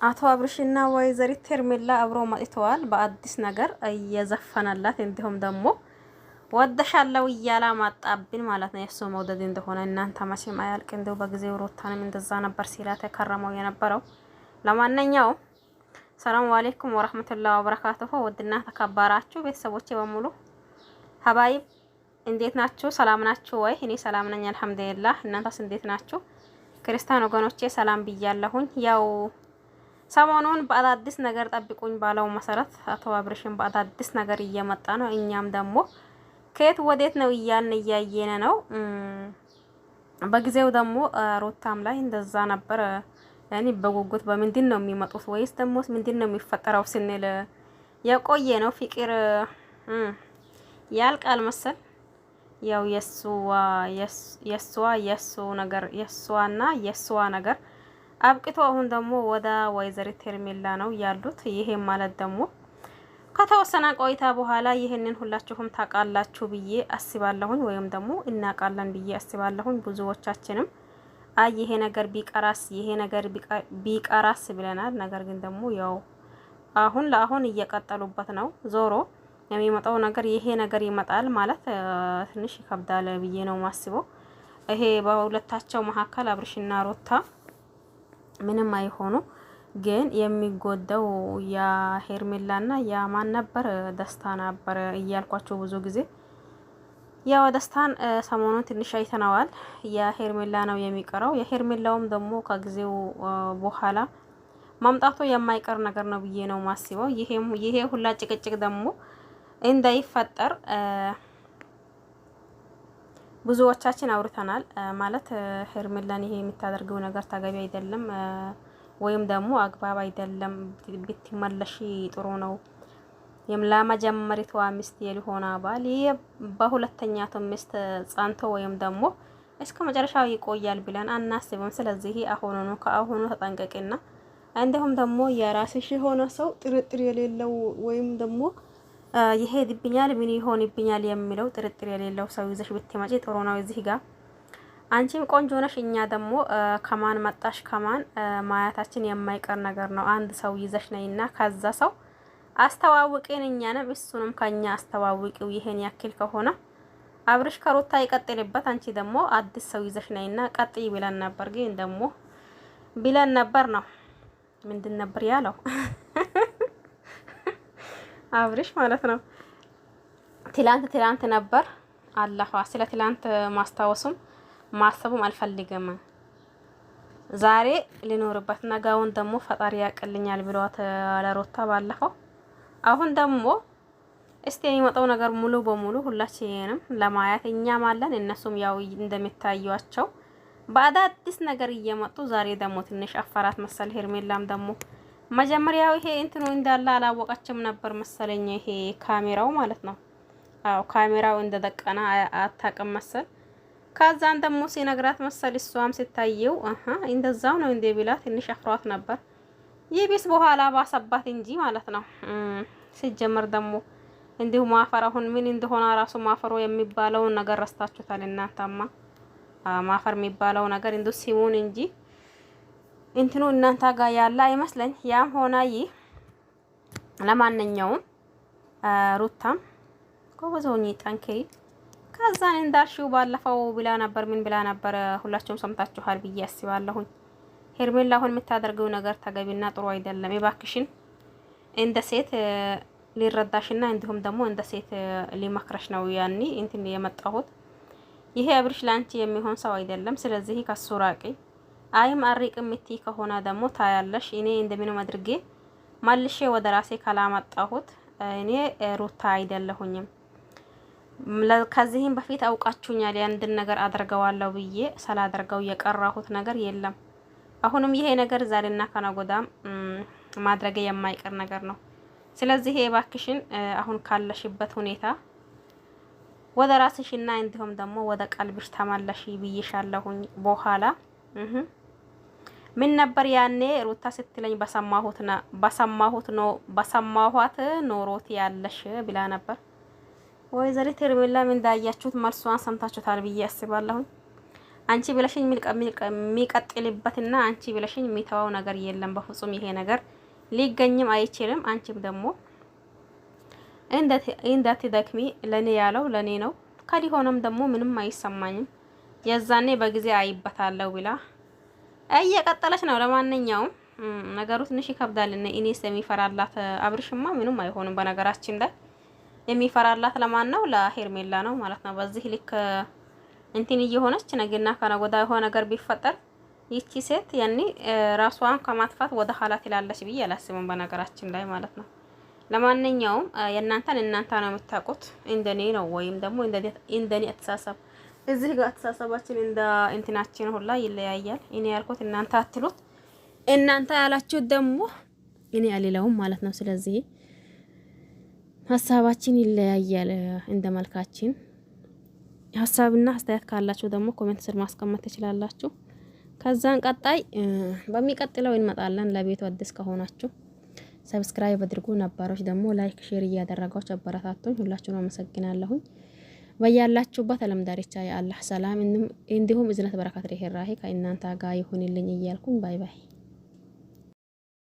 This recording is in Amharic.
አቶ አብርሽና ወይዘሪት ሄርሜላ አብሮ መጥተዋል። በአዲስ ነገር እየዘፈነላት እንዲሁም ደግሞ ወደሻለው እያላ ማጣብን ማለት ነው። የሱ መውደድ እንደሆነ እናንተ መቼም አያልቅ። እንደው በጊዜው ሩታንም እንደዛ ነበር ሲላት የከረመው የነበረው። ለማንኛውም ሰላም አለይኩም ወራህመቱላሂ ወበረካቱሁ። ውድና ተከባራችሁ ቤተሰቦቼ በሙሉ ሀባይብ እንዴት ናችሁ? ሰላም ናችሁ ወይ? እኔ ሰላም ነኝ አልሐምዱሊላህ። እናንተስ እንዴት ናችሁ? ክርስቲያን ወገኖቼ ሰላም ብያለሁኝ። ያው ሰሞኑን በአዳዲስ ነገር ጠብቁኝ ባለው መሰረት አቶ አብርሽን በአዳዲስ ነገር እየመጣ ነው። እኛም ደግሞ ከየት ወዴት ነው እያልን እያየነ ነው። በጊዜው ደግሞ ሩታም ላይ እንደዛ ነበር። ያኔ በጉጉት በምንድን ነው የሚመጡት ወይስ ደግሞ ምንድን ነው የሚፈጠረው ስንል የቆየ ነው። ፍቅር ያልቃል መሰል ያው የሷና ነገር አብቅቶ አሁን ደግሞ ወደ ወይዘሪት ሄርሜላ ነው ያሉት። ይሄ ማለት ደግሞ ከተወሰነ ቆይታ በኋላ ይሄንን ሁላችሁም ታውቃላችሁ ብዬ አስባለሁኝ፣ ወይም ደግሞ እናውቃለን ብዬ አስባለሁኝ። ብዙዎቻችንም ይሄ ነገር ቢቀራስ ብለናል። ነገር ግን ደግሞ ያው አሁን ለአሁን እየቀጠሉበት ነው። ዞሮ የሚመጣው ነገር ይሄ ነገር ይመጣል ማለት ትንሽ ይከብዳል ብዬ ነው ማስበው። ይሄ በሁለታቸው መካከል አብርሽና ሩታ ምንም አይሆኑ፣ ግን የሚጎዳው ያ ሄርሜላና ያ ማን ነበር ደስታ ነበር እያልኳቸው ብዙ ጊዜ። ያው ደስታን ሰሞኑን ትንሽ አይተናዋል። ያ ሄርሜላ ነው የሚቀረው። የሄርሜላውም ደግሞ ከጊዜው በኋላ ማምጣቱ የማይቀር ነገር ነው ብዬ ነው ማስበው። ይሄ ሁላ ጭቅጭቅ ደግሞ እንዳይፈጠር ብዙዎቻችን አውርተናል። ማለት ሄርሜላን ይሄ የምታደርገው ነገር ተገቢ አይደለም፣ ወይም ደግሞ አግባብ አይደለም። ብትመለሺ ጥሩ ነው። ለመጀመሪቷ ሚስት የሊሆና ባል በሁለተኛቱ ሚስት ጸንቶ ወይም ደግሞ እስከ መጨረሻው ይቆያል ብለን አናስብም። ስለዚህ ከአሁኑ ተጠንቀቂና እንዲሁም ደግሞ የራስሽ የሆነ ሰው ጥርጥር የሌለው ወይም ደግሞ ይሄድብኛል ምን ይሆንብኛል የሚለው ጥርጥር የሌለው ሰው ይዘሽ ብትመጪ ጥሩ ነው። እዚህ ጋር አንቺም ቆንጆ ነሽ፣ እኛ ደግሞ ከማን መጣሽ ከማን ማያታችን የማይቀር ነገር ነው። አንድ ሰው ይዘሽ ነይና ከዛ ሰው አስተዋውቂን፣ እኛንም እሱንም ከኛ አስተዋውቂው። ይሄን ያክል ከሆነ አብርሽ ከሩታ ይቀጥልበት፣ አንቺ ደግሞ አዲስ ሰው ይዘሽ ነይና ቀጥይ ብለን ነበር። ግን ደግሞ ብለን ነበር ነው ምንድን ነበር ያለው አብርሽ ማለት ነው። ትላንት ነበር አለፈ። ስለ ትላንት ማስታወሱም ማሰቡም አልፈልግም። ዛሬ ሊኖርበት ነገውን ደግሞ ፈጣሪ ያቅልኛል ብሏት ለሩታ ባለፈው። አሁን ደግሞ እስቲ የሚመጣው ነገር ሙሉ በሙሉ ሁላችንም ለማየት እኛም አለን፣ እነሱም ያው እንደሚታዩአቸው በአዳዲስ ነገር እየመጡ ዛሬ ደግሞ ትንሽ አፈራት መሰል። ሄርሜላም ደግሞ መጀመሪያው ይሄ እንትኑ እንዳለ አላወቀችም ነበር መሰለኝ፣ ይሄ ካሜራው ማለት ነው። አዎ ካሜራው እንደደቀና አታውቅም መሰል። ከዛን ደግሞ ሲነግራት መሰል እሷም ሲታየው እንደዛው ነው እንደ ቢላ ትንሽ አፍሯት ነበር። ይብስ በኋላ ባሰባት እንጂ ማለት ነው። ሲጀመር ደግሞ እንዲሁ ማፈር አሁን ምን እንደሆነ ራሱ ማፈሮ የሚባለውን ነገር ረስታችሁታል እናንተማ። ማፈር የሚባለው ነገር እንዱ ሲሙን እንጂ እንትኑ እናንተ ጋር ያለ አይመስለኝ። ያም ሆነ ይህ ለማንኛውም ሩታም ጎበዞኝ ጠንክሪ። ከዛን እንዳልሽው ባለፈው ብላ ነበር፣ ምን ብላ ነበር ሁላችሁም ሰምታችኋል ብዬ አስባለሁኝ። ሄርሜላ አሁን የምታደርገው ነገር ተገቢና ጥሩ አይደለም። እባክሽን እንደ ሴት ሊረዳሽና እንዲሁም ደግሞ እንደ ሴት ሊመክረሽ ነው ያኒ እንትን የመጣሁት። ይሄ አብርሽ ላንቺ የሚሆን ሰው አይደለም። ስለዚህ ከሱ ራቂ። አይም አሪቅም ምትይ ከሆነ ደግሞ ታያለሽ። እኔ እንደምንም አድርጌ ማልሼ ወደ ራሴ ካላመጣሁት እኔ ሩታ አይደለሁኝም። ከዚህም በፊት አውቃችሁኛል። ያንድን ነገር አደርገዋለሁ ብዬ ስላደርገው የቀራሁት ነገር የለም። አሁንም ይሄ ነገር ዛሬና ከነጎዳም ማድረግ የማይቀር ነገር ነው። ስለዚህ እባክሽን አሁን ካለሽበት ሁኔታ ወደ ራስሽና እንዲሁም ደግሞ ወደ ቀልብሽ ተመለሺ ብዬሻለሁኝ። በኋላ ምን ነበር ያኔ ሩታ ስትለኝ በሰማሁት ኖሮት ያለሽ ብላ ነበር። ወይዘሪት ሄርሜላ ምን እንዳያችሁት መልሷን ሰምታችሁታል ብዬ አስባለሁ። አንቺ ብለሽኝ የሚቀጥልበትና አንቺ ብለሽኝ የሚተዋው ነገር የለም በፍጹም። ይሄ ነገር ሊገኝም አይችልም። አንቺም ደግሞ እንዳትደክሚ ለኔ ያለው ለኔ ነው። ከሊሆነም ደግሞ ምንም አይሰማኝም የዛኔ በጊዜ አይበታለሁ ብላ እየቀጠለች ነው። ለማንኛውም ነገሩ ትንሽ ይከብዳል። እኔስ የሚፈራላት አብርሽማ ምንም አይሆንም። በነገራችን ላይ የሚፈራላት ለማን ነው? ለሄርሜላ ነው ማለት ነው። በዚህ ልክ እንትን እየሆነች ነገና ከነገ ወዲያ የሆነ ነገር ቢፈጠር ይቺ ሴት ያኔ ራሷን ከማጥፋት ወደ ኋላ ትላለች ብዬ አላስብም በነገራችን ላይ ማለት ነው። ለማንኛውም እናንተ ነው የምታውቁት። እንደኔ ነው ወይም ደግሞ እንደኔ አተሳሰብ እዚህ ጋር አተሳሰባችን እንደ እንትናችን ሁላ ይለያያል። እኔ ያልኩት እናንተ አትሉት፣ እናንተ ያላችሁት ደግሞ እኔ አልለውም ማለት ነው። ስለዚህ ሀሳባችን ይለያያል እንደ መልካችን። ሀሳብና አስተያየት ካላችሁ ደግሞ ኮሜንት ስር ማስቀመጥ ትችላላችሁ። ከዛን ቀጣይ በሚቀጥለው እንመጣለን። ለቤቱ አዲስ ከሆናችሁ ሰብስክራይብ አድርጉ፣ ነባሮች ደግሞ ላይክ ሼር እያደረጋችሁ አበረታቱኝ። ሁላችሁንም አመሰግናለሁኝ። በያላችሁበት ዓለም ዳርቻ የአላህ ሰላም እንዲሁም እዝነት በረከት ርህራሄ ከእናንተ ጋር ይሁንልኝ እያልኩኝ ባይ ባይ።